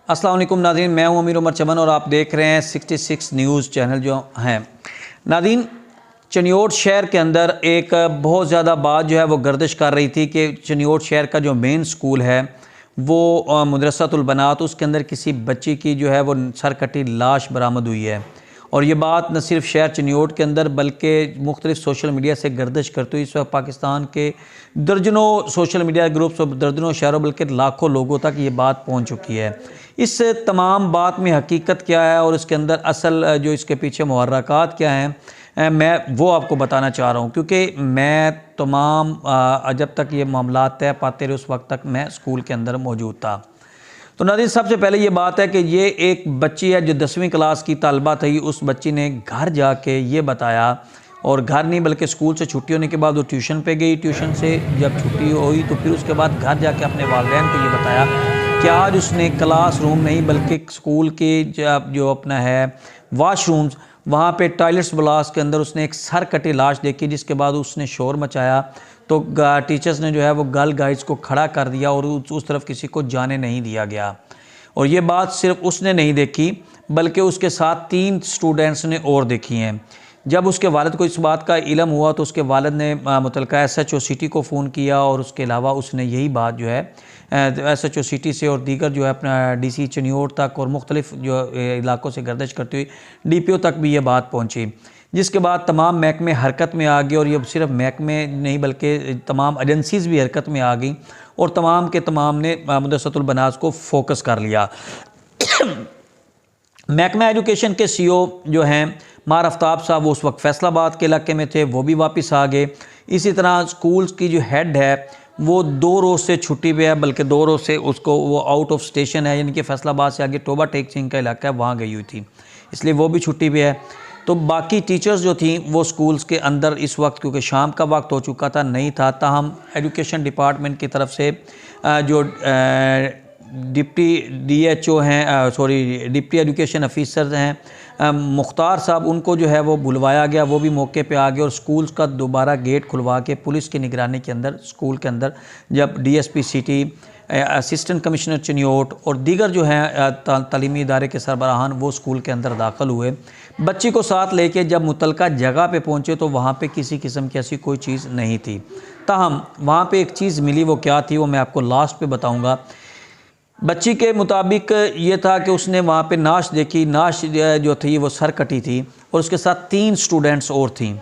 अस्सलाम वालेकुम नाज़रीन, मैं हूं अमीर उमर चमन और आप देख रहे हैं 66 न्यूज़ चैनल जो हैं। नाज़रीन, चनियोट शहर के अंदर एक बहुत ज़्यादा बात जो है वो गर्दिश कर रही थी कि चनियोट शहर का जो मेन स्कूल है वो मदरसातुल बनात, उसके अंदर किसी बच्ची की जो है वो सरकटी लाश बरामद हुई है। और ये बात न सिर्फ शहर चनियोट के अंदर बल्कि मुख्तलिफ सोशल मीडिया से गर्दिश करती हुई इस वक्त पाकिस्तान के दर्जनों सोशल मीडिया ग्रुप्स और दर्जनों शहरों बल्कि लाखों लोगों तक ये बात पहुंच चुकी है। इस तमाम बात में हकीकत क्या है और इसके अंदर असल जो इसके पीछे मुहर्रकात क्या हैं, मैं वो आपको बताना चाह रहा हूँ, क्योंकि मैं तमाम जब तक ये मामला तय पाते रहे उस वक्त तक मैं स्कूल के अंदर मौजूद था। तो नाज़रीन, सबसे पहले ये बात है कि ये एक बच्ची है जो 10वीं क्लास की तालबा थी। उस बच्ची ने घर जाके ये बताया, और घर नहीं बल्कि स्कूल से छुट्टी होने के बाद वो ट्यूशन पे गई। ट्यूशन से जब छुट्टी हुई तो फिर उसके बाद घर जाके अपने वालिदैन को ये बताया कि आज उसने क्लासरूम नहीं बल्कि स्कूल के जो अपना है वाशरूम्स, वहाँ पे टॉयलेट्स ब्लास्ट के अंदर उसने एक सर कटी लाश देखी, जिसके बाद उसने शोर मचाया। तो टीचर्स ने जो है वो गर्ल गाइड्स को खड़ा कर दिया और उस तरफ किसी को जाने नहीं दिया गया। और ये बात सिर्फ उसने नहीं देखी बल्कि उसके साथ 3 स्टूडेंट्स ने और देखी हैं। जब उसके वालिद को इस बात का इल्म हुआ तो उसके वालिद ने मुतलका SHO सिटी को फ़ोन किया, और उसके अलावा उसने यही बात जो है SHO सिटी से और दीगर जो है अपना DC चनियोट तक और मुख्तलिफ जो इलाकों से गर्दिश करती हुई DPO तक भी ये बात पहुँची, जिसके बाद तमाम महकमे हरकत में आ गए। और ये सिर्फ महकमे नहीं बल्कि तमाम एजेंसीज़ भी हरकत में आ गई और तमाम के तमाम ने मदरसातुल बनात को फोकस कर लिया। महकमा एजुकेशन के CO जो हैं मार आफ्ताब साहब, वो उस वक्त फैसलाबाद के इलाके में थे, वो भी वापस आ गए। इसी तरह स्कूल्स की जो हेड है वो 2 रोज़ से छुट्टी पे है, बल्कि 2 रोज़ से उसको वो आउट ऑफ स्टेशन है, यानी कि फैसलाबाद से आगे टोबा टेक सिंह का इलाका है, वहाँ गई हुई थी, इसलिए वो भी छुट्टी पे है। तो बाकी टीचर्स जो थी वो स्कूल्स के अंदर इस वक्त, क्योंकि शाम का वक्त हो चुका था, नहीं था। ताहम एजुकेशन डिपार्टमेंट की तरफ से जो डिप्टी DHO हैं, डिप्टी एजुकेशन ऑफिसर हैं मुख्तार साहब, उनको जो है वो बुलवाया गया। वो भी मौके पे आ गए और स्कूल्स का दोबारा गेट खुलवा के पुलिस की निगरानी के अंदर स्कूल के अंदर जब DSP city, assistant commissioner Chiniot और दीगर जो हैं तालीमी इदारे के सरबराहान वो स्कूल के अंदर दाखिल हुए। बच्ची को साथ लेके जब मुतलका जगह पे पहुँचे तो वहाँ पे किसी किस्म की ऐसी कोई चीज़ नहीं थी। ताहम वहाँ पे एक चीज़ मिली, वो क्या थी वो मैं आपको लास्ट पे बताऊँगा। बच्ची के मुताबिक ये था कि उसने वहाँ पे नाश देखी, नाश जो थी वो सर कटी थी और उसके साथ 3 स्टूडेंट्स और थीं।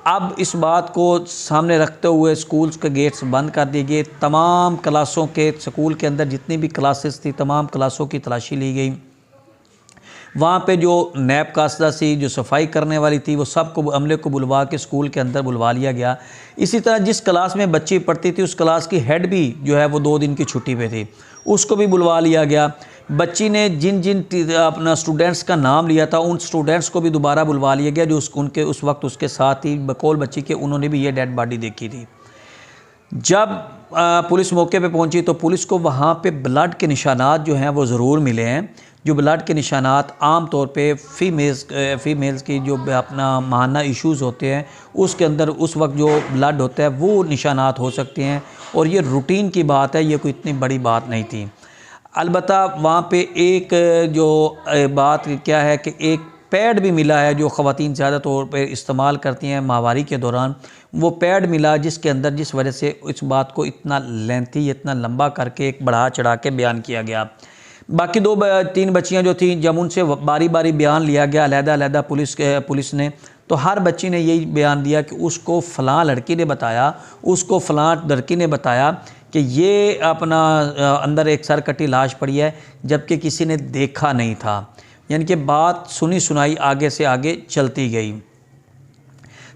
अब इस बात को सामने रखते हुए स्कूल्स के गेट्स बंद कर दिए गए। तमाम क्लासों के स्कूल के अंदर जितनी भी क्लासेस थी तमाम क्लासों की तलाशी ली गई। वहाँ पे जो नैब कासदा सी, जो सफाई करने वाली थी, वो सब को अमले को बुलवा के स्कूल के अंदर बुलवा लिया गया। इसी तरह जिस क्लास में बच्ची पढ़ती थी उस क्लास की हेड भी जो है वो 2 दिन की छुट्टी पे थी, उसको भी बुलवा लिया गया। बच्ची ने जिन जिन अपना स्टूडेंट्स का नाम लिया था उन स्टूडेंट्स को भी दोबारा बुलवा लिया गया, जो उनके उस वक्त उसके साथ ही बकौल बच्ची के उन्होंने भी ये डेड बॉडी देखी थी। जब पुलिस मौके पे पहुंची तो पुलिस को वहाँ पे ब्लड के निशानात जो हैं वो ज़रूर मिले हैं, जो ब्लड के निशानात आम तौर पे फ़ीमेल्स की जो अपना माहाना इश्यूज़ होते हैं उसके अंदर उस वक्त जो ब्लड होता है वो निशानात हो सकते हैं, और ये रूटीन की बात है, ये कोई इतनी बड़ी बात नहीं थी। अलबत्ता वहाँ पे एक जो बात क्या है कि एक पैड भी मिला है जो ख़वातीन ज़्यादा तौर पे इस्तेमाल करती हैं माहवारी के दौरान। वो पैड मिला जिसके अंदर जिस वजह से इस बात को इतना लेंथी, इतना लंबा करके एक बढ़ा चढ़ा के बयान किया गया। बाकी 2-3 बच्चियाँ जो थीं जब उनसे बारी बारी बयान लिया गया अलहदा पुलिस ने, तो हर बच्ची ने यही बयान दिया कि उसको फ़लाँ लड़की ने बताया, उसको फ़लाँ लड़की ने बताया कि ये अपना अंदर एक सर कटी लाश पड़ी है, जबकि किसी ने देखा नहीं था। यानी कि बात सुनी सुनाई आगे से आगे चलती गई।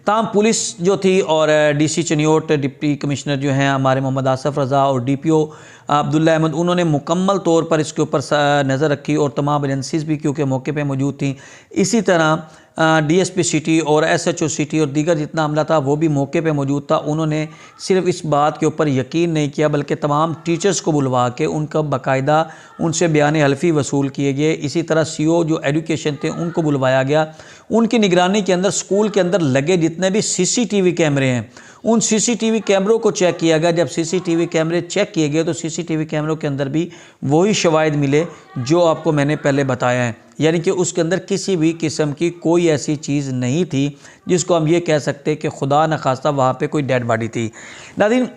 ताम पुलिस जो थी और DC चनियोट डिप्टी कमिश्नर जो हैं हमारे मोहम्मद आसफ़ रज़ा और DPO अब्दुल्ला अहमद, उन्होंने मुकम्मल तौर पर इसके ऊपर नज़र रखी और तमाम एजेंसीज़ भी क्योंकि मौके पे मौजूद थी। इसी तरह DSP सिटी और SHO सिटी और दीगर जितना अमला था वो भी मौके पे मौजूद था। उन्होंने सिर्फ इस बात के ऊपर यकीन नहीं किया बल्कि तमाम टीचर्स को बुलवा के उनका बाकायदा उनसे बयान हल्फी वसूल किए गए। इसी तरह CO जो एजुकेशन थे उनको बुलवाया गया। उनकी निगरानी के अंदर स्कूल के अंदर लगे जितने भी CCTV कैमरे हैं उन सीसीटीवी कैमरों को चेक किया गया। जब सीसीटीवी कैमरे चेक किए गए तो सीसीटीवी कैमरों के अंदर भी वही शवाहिद मिले जो आपको मैंने पहले बताया है, यानी कि उसके अंदर किसी भी किस्म की कोई ऐसी चीज़ नहीं थी जिसको हम ये कह सकते कि खुदा न खास्ता वहाँ पे कोई डेड बॉडी थी। नाज़रीन,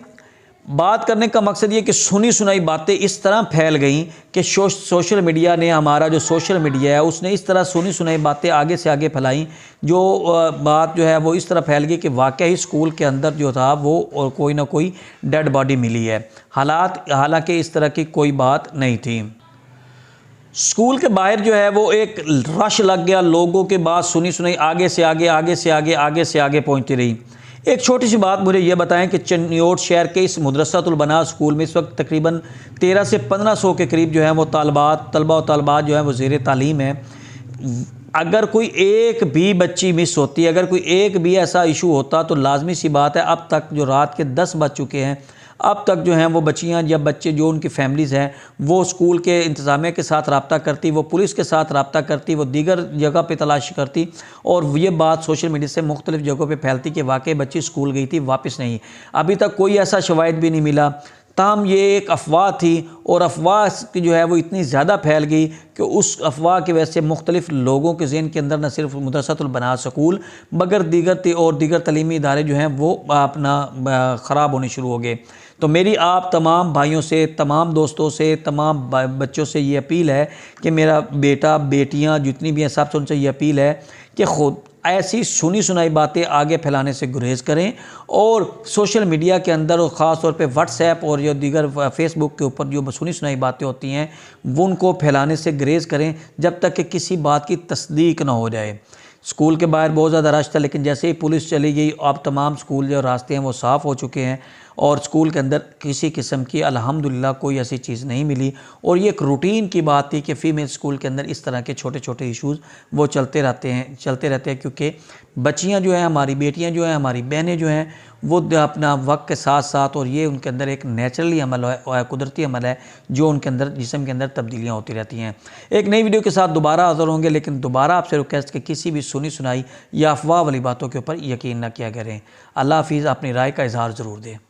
बात करने का मकसद ये कि सुनी सुनाई बातें इस तरह फैल गई कि सोशल मीडिया ने, हमारा जो सोशल मीडिया है उसने इस तरह सुनी सुनाई बातें आगे से आगे फैलाई, जो बात जो है वो इस तरह फैल गई कि वाकई ही स्कूल के अंदर जो था वो और कोई ना कोई डेड बॉडी मिली है। हालांकि इस तरह की कोई बात नहीं थी। स्कूल के बाहर जो है वो एक रश लग गया, लोगों के बात सुनी सुनाई आगे से आगे, आगे से आगे, आगे से आगे पहुँचती रही। एक छोटी सी बात मुझे ये बताएं कि चन्योट शहर के इस मदरसातुल बनास स्कूल में इस वक्त तकरीबन 1300 से 1500 के करीब जो है वो तलबा और तलबात जो है वो ज़ेर तालीम है। अगर कोई एक भी बच्ची मिस होती है, अगर कोई एक भी ऐसा इशू होता तो लाजमी सी बात है अब तक जो रात के 10 बज चुके हैं, अब तक जो हैं वो बच्चियां या बच्चे जो उनकी फैमिलीज़ हैं वो स्कूल के इंतज़ामिया के साथ रब्ता करती, वो पुलिस के साथ रब्ता करती, वो दीगर जगह पे तलाश करती और ये बात सोशल मीडिया से मुख्तलिफ़ जगहों पे फैलती कि वाकई बच्ची स्कूल गई थी, वापस नहीं। अभी तक कोई ऐसा शवाहिद भी नहीं मिला। ताहम ये एक अफवाह थी और अफवाह की जो है वो इतनी ज़्यादा फैल गई कि उस अफवाह की वजह से मुख्तलिफ़ लोगों के ज़हन के अंदर न सिर्फ मदरसातुल बनास स्कूल मगर दीगर तलीमी इदारे जो हैं वो अपना ख़राब होने शुरू हो गए। तो मेरी आप तमाम भाइयों से, तमाम दोस्तों से, तमाम बच्चों से ये अपील है कि मेरा बेटा बेटियां जितनी भी हैं सबसे उनसे ये अपील है कि ख़ुद ऐसी सुनी सुनाई बातें आगे फैलाने से गुरेज करें और सोशल मीडिया के अंदर और ख़ास तौर पे व्हाट्सएप और जो दीगर फेसबुक के ऊपर जो सुनी सुनाई बातें होती हैं वो उनको फैलाने से गुरेज करें जब तक कि किसी बात की तस्दीक ना हो जाए। स्कूल के बाहर बहुत ज़्यादा रश था, लेकिन जैसे ही पुलिस चली गई अब तमाम स्कूल जो रास्ते हैं वो साफ़ हो चुके हैं और स्कूल के अंदर किसी किस्म की अल्हम्दुलिल्लाह कोई ऐसी चीज़ नहीं मिली। और ये एक रूटीन की बात थी कि फ़ीमेल स्कूल के अंदर इस तरह के छोटे छोटे इश्यूज़ वो चलते रहते हैं क्योंकि बच्चियां जो हैं, हमारी बेटियां जो हैं, हमारी बहनें जो हैं वो अपना वक्त के साथ साथ और ये उनके अंदर एक नेचुरली अमल है, कुदरती अमल है जो उनके अंदर जिस्म के अंदर तब्दीलियाँ होती रहती हैं। एक नई वीडियो के साथ दोबारा हाज़िर होंगे, लेकिन दोबारा आपसे रिक्वेस्ट कि किसी भी सुनी सुनाई या अफवाह वाली बातों के ऊपर यकीन न किया करें। अल्लाह हाफिज़। अपनी राय का इजहार ज़रूर दें।